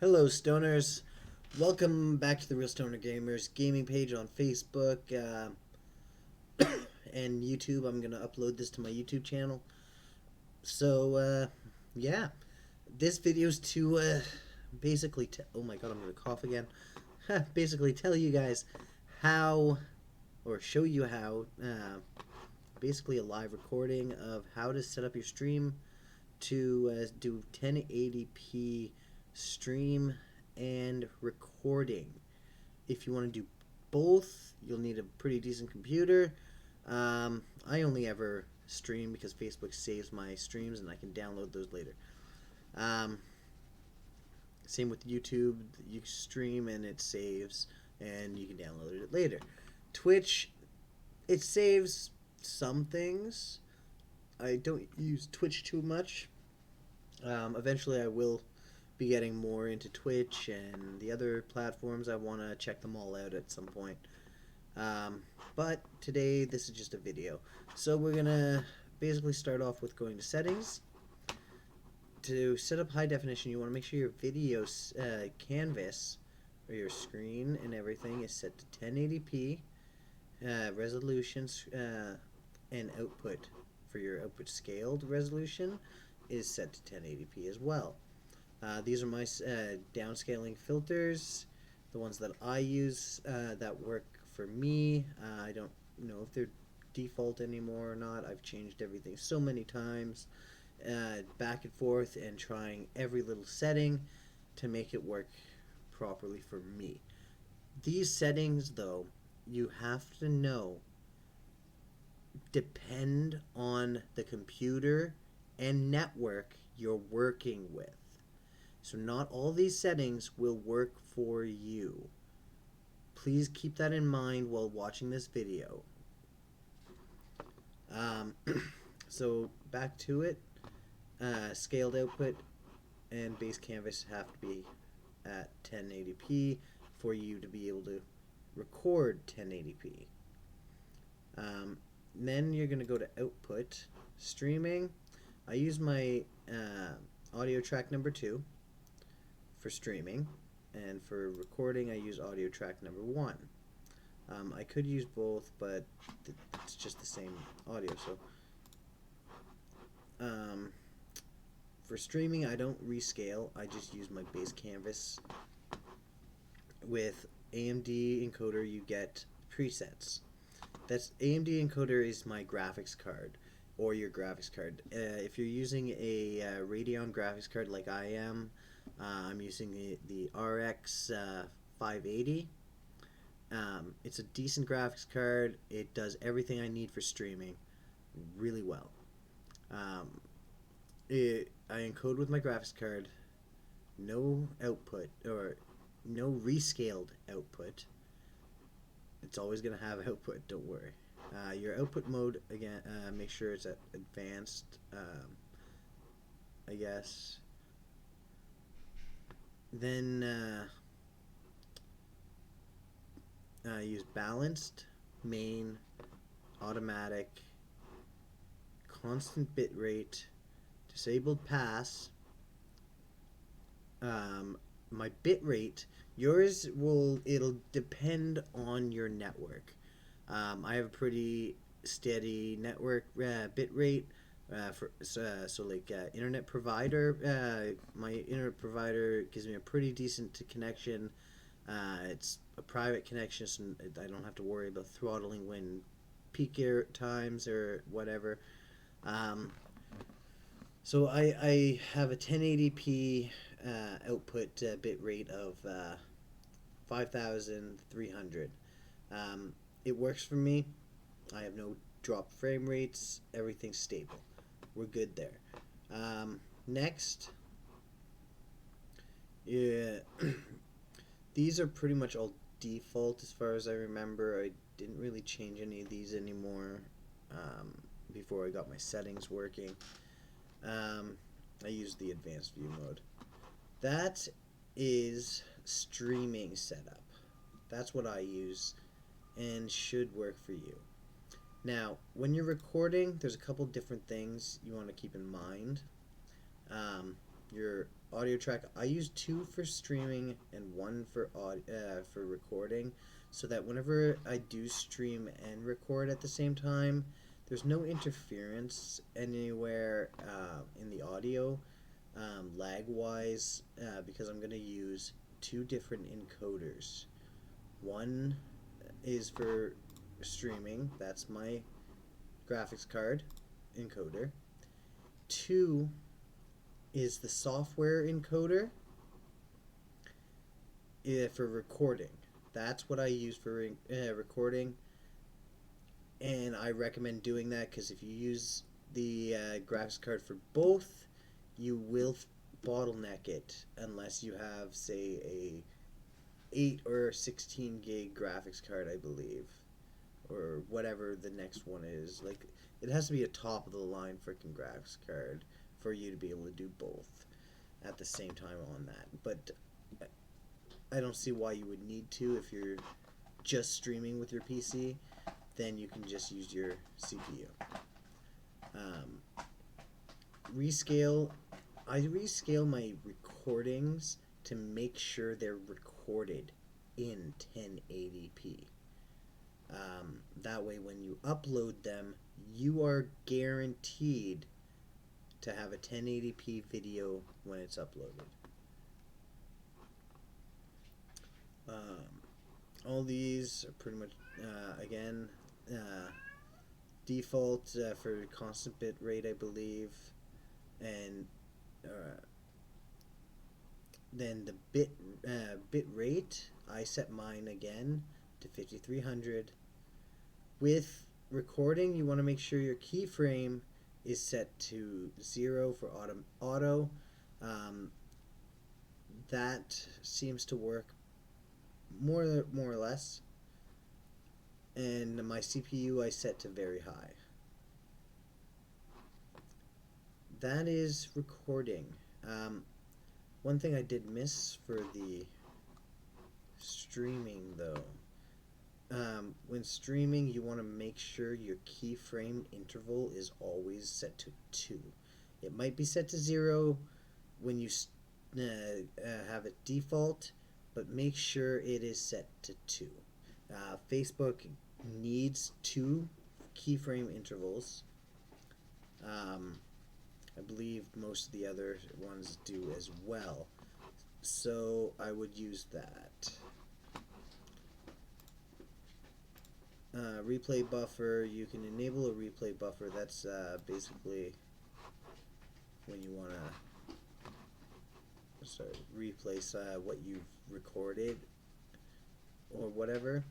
Hello, stoners. Welcome back to the Real Stoner Gamers gaming page on Facebook and YouTube. I'm going to upload this to my YouTube channel. So, yeah. This video is to basically... oh my god, I'm going to cough again. Basically tell you guys how, or show you how, basically a live recording of how to set up your stream to do 1080p stream and recording. If you want to do both, you'll need a pretty decent computer. I only ever stream because Facebook saves my streams and I can download those later. Same with YouTube, you stream and it saves and you can download it later. Twitch, it saves some things. I don't use Twitch too much. Eventually I will be getting more into Twitch and the other platforms. I want to check them all out at some point. But today this is just a video. So we're going to basically start off with going to settings. To set up high definition, you want to make sure your video canvas or your screen and everything is set to 1080p resolutions and output for your output scaled resolution is set to 1080p as well. These are my downscaling filters, the ones that I use that work for me. I don't know if they're default anymore or not. I've changed everything so many times, back and forth, and trying every little setting to make it work properly for me. These settings, though, you have to know depend on the computer and network you're working with. So not all these settings will work for you. Please keep that in mind while watching this video. So back to it. Scaled output and base canvas have to be at 1080p for you to be able to record 1080p. Then you're going to go to output, streaming. I use my audio track number 2 for streaming, and for recording I use audio track number 1. I could use both, but it's just the same audio. So for streaming I don't rescale, I just use my base canvas. With AMD encoder you get presets. That's AMD encoder is my graphics card, or your graphics card. If you're using a Radeon graphics card like I am, I'm using the RX 580. It's a decent graphics card. It does everything I need for streaming really well. I encode with my graphics card, no output, or no rescaled output. It's always going to have output, don't worry. Your output mode, again, make sure it's at advanced, I guess. Then use balanced, main, automatic, constant bitrate, disabled pass. My bitrate, it'll depend on your network. I have a pretty steady network bitrate. Internet provider, my internet provider gives me a pretty decent connection. It's a private connection, so I don't have to worry about throttling when peak air times or whatever. So I have a 1080p output bit rate of 5,300. It works for me. I have no drop frame rates. Everything's stable. We're good there. Next, these are pretty much all default as far as I remember. I didn't really change any of these anymore before I got my settings working. I used the advanced view mode. That is streaming setup. That's what I use and should work for you. Now, when you're recording, there's a couple different things you want to keep in mind. Your audio track. I use 2 for streaming and 1 for recording, so that whenever I do stream and record at the same time, there's no interference anywhere in the audio, lag wise, because I'm going to use 2 different encoders. One is for streaming, that's my graphics card encoder. 2 is the software encoder for recording. That's what I use for recording, and I recommend doing that because if you use the graphics card for both, you will bottleneck it unless you have, say, a 8 or 16 gig graphics card, I believe, or whatever the next one is. Like, it has to be a top of the line freaking graphics card for you to be able to do both at the same time on that. But I don't see why you would need to. If you're just streaming with your PC, then you can just use your CPU. Rescale. I rescale my recordings to make sure they're recorded in 1080p. That way when you upload them, you are guaranteed to have a 1080p video when it's uploaded. All these are pretty much, again, default for constant bit rate, I believe, and then the bit rate, I set mine again to 5300. With recording, you want to make sure your keyframe is set to 0 for auto. That seems to work more or less. And my CPU I set to very high. That is recording. One thing I did miss for the streaming though. When streaming, you want to make sure your keyframe interval is always set to 2. It might be set to 0 when you have it default, but make sure it is set to 2. Facebook needs 2 keyframe intervals. I believe most of the other ones do as well. So I would use that. Replay buffer, you can enable a replay buffer. That's basically when you want to replace what you've recorded or whatever.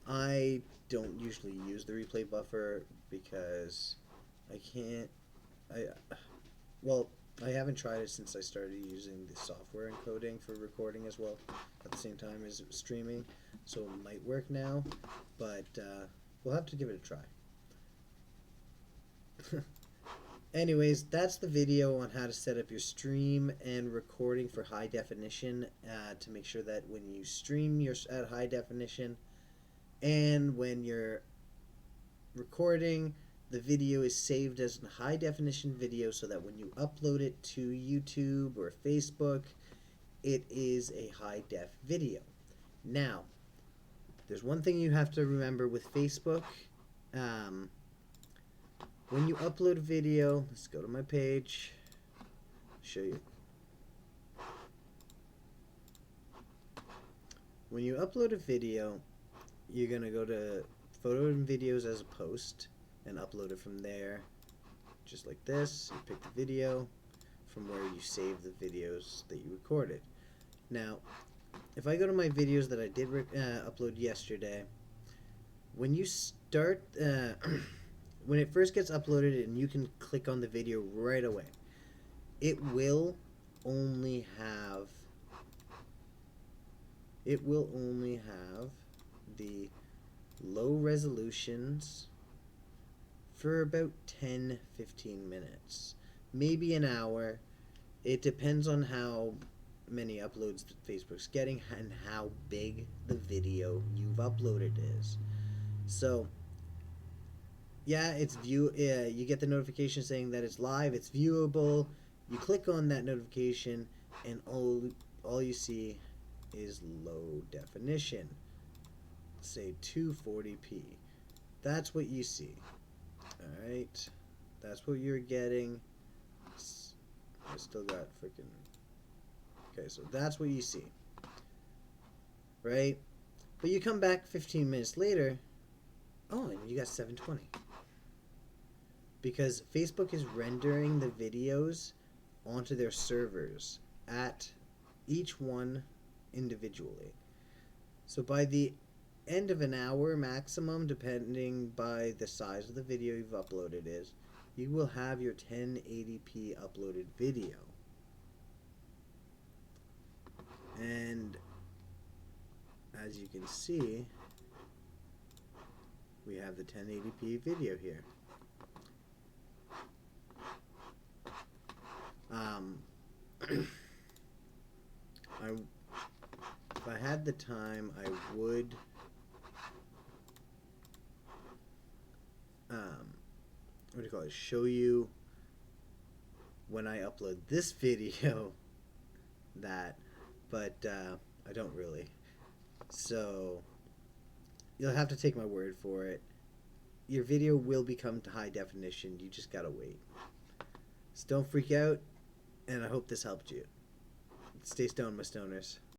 I don't usually use the replay buffer because I can't. I haven't tried it since I started using the software encoding for recording as well at the same time as streaming, so it might work now, but we'll have to give it a try. Anyways, that's the video on how to set up your stream and recording for high definition, to make sure that when you stream you're at high definition, and when you're recording, the video is saved as a high definition video so that when you upload it to YouTube or Facebook, it is a high def video. Now, there's one thing you have to remember with Facebook. When you upload a video, let's go to my page, show you. When you upload a video, you're going to go to Photo and Videos as a Post and upload it from there, just like this. You pick the video from where you save the videos that you recorded. Now, if I go to my videos that I did upload yesterday, when you start, when it first gets uploaded and you can click on the video right away, it will only have the low resolutions for about 10-15 minutes, maybe an hour. It depends on how many uploads that Facebook's getting and how big the video you've uploaded is. So yeah, it's you get the notification saying that it's live, it's viewable. You click on that notification, and all you see is low definition. Say 240p. That's what you see. Alright. That's what you're getting. I still got freaking... Okay, so that's what you see. Right? But you come back 15 minutes later, oh, and you got 720. Because Facebook is rendering the videos onto their servers at each one individually. So by the end of an hour maximum, depending by the size of the video you've uploaded is, you will have your 1080p uploaded video. And as you can see, we have the 1080p video here. If I had the time, I would what do you call it? Show you when I upload this video that, but I don't really. So you'll have to take my word for it. Your video will become to high definition. You just gotta wait. So don't freak out, and I hope this helped you. Stay stoned, my stoners.